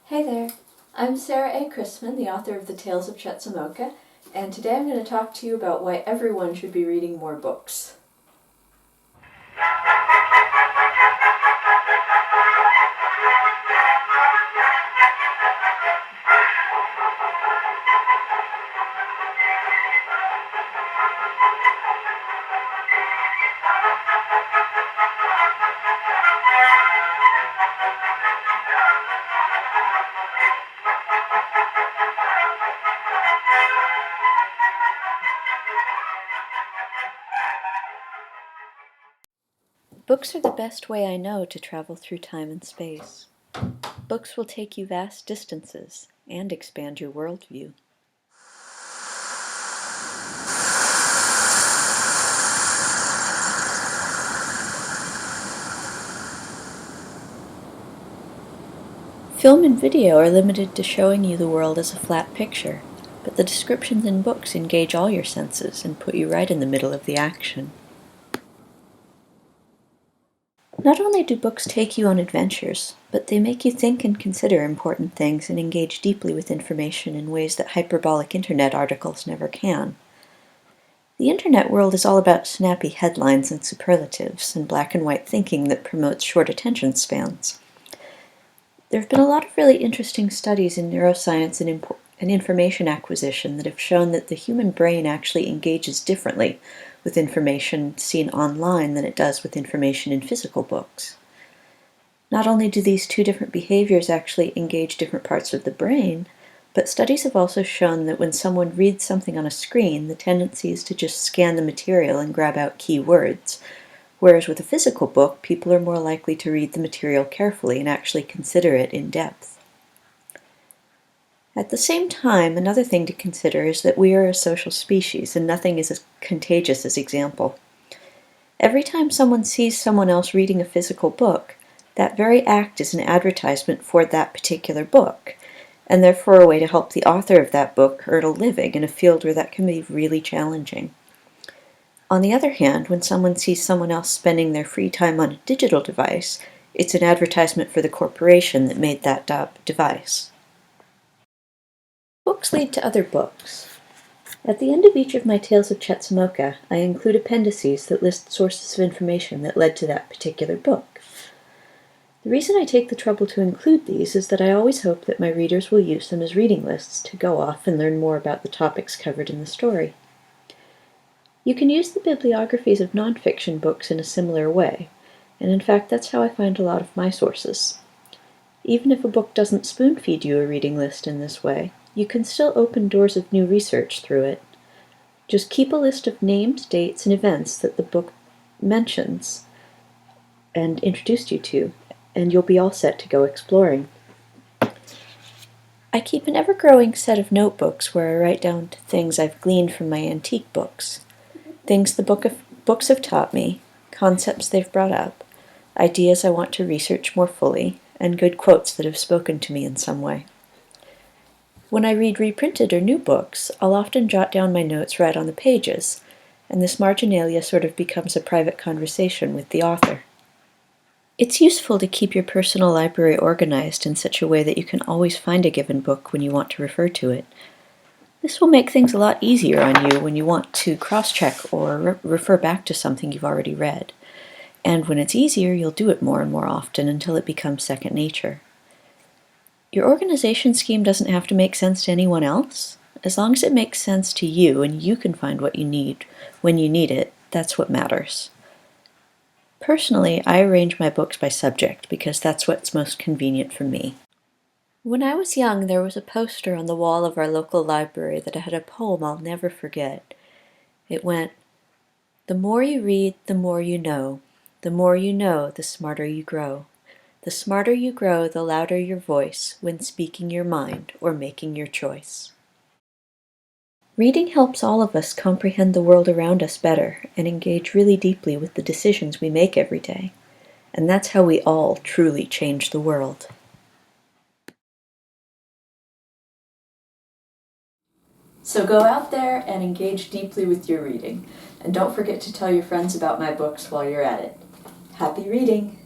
Hey there, I'm Sarah A. Chrisman, the author of The Tales of Chetzemoka, and today I'm going to talk to you about why everyone should be reading more books. Books are the best way I know to travel through time and space. Books will take you vast distances and expand your worldview. Film and video are limited to showing you the world as a flat picture, but the descriptions in books engage all your senses and put you right in the middle of the action. Not only do books take you on adventures, but they make you think and consider important things and engage deeply with information in ways that hyperbolic internet articles never can. The internet world is all about snappy headlines and superlatives and black and white thinking that promotes short attention spans. There have been a lot of really interesting studies in neuroscience and information acquisition that have shown that the human brain actually engages differently with information seen online than it does with information in physical books. Not only do these two different behaviors actually engage different parts of the brain, but studies have also shown that when someone reads something on a screen, the tendency is to just scan the material and grab out key words, whereas with a physical book, people are more likely to read the material carefully and actually consider it in depth. At the same time, another thing to consider is that we are a social species and nothing is as contagious as example. Every time someone sees someone else reading a physical book, that very act is an advertisement for that particular book, and therefore a way to help the author of that book earn a living in a field where that can be really challenging. On the other hand, when someone sees someone else spending their free time on a digital device, it's an advertisement for the corporation that made that device. Books lead to other books. At the end of each of my Tales of Chetzemoka, I include appendices that list sources of information that led to that particular book. The reason I take the trouble to include these is that I always hope that my readers will use them as reading lists to go off and learn more about the topics covered in the story. You can use the bibliographies of nonfiction books in a similar way, and in fact that's how I find a lot of my sources. Even if a book doesn't spoon-feed you a reading list in this way, you can still open doors of new research through it. Just keep a list of named dates and events that the book mentions and introduced you to, and you'll be all set to go exploring. I keep an ever-growing set of notebooks where I write down things I've gleaned from my antique books. Things the books have taught me, concepts they've brought up, ideas I want to research more fully, and good quotes that have spoken to me in some way. When I read reprinted or new books, I'll often jot down my notes right on the pages, and this marginalia sort of becomes a private conversation with the author. It's useful to keep your personal library organized in such a way that you can always find a given book when you want to refer to it. This will make things a lot easier on you when you want to cross-check or refer back to something you've already read. And when it's easier, you'll do it more and more often until it becomes second nature. Your organization scheme doesn't have to make sense to anyone else. As long as it makes sense to you and you can find what you need when you need it, that's what matters. Personally, I arrange my books by subject because that's what's most convenient for me. When I was young, there was a poster on the wall of our local library that had a poem I'll never forget. It went, "The more you read, the more you know. The more you know, the smarter you grow. The smarter you grow, the louder your voice when speaking your mind or making your choice." Reading helps all of us comprehend the world around us better and engage really deeply with the decisions we make every day. And that's how we all truly change the world. So go out there and engage deeply with your reading. And don't forget to tell your friends about my books while you're at it. Happy reading!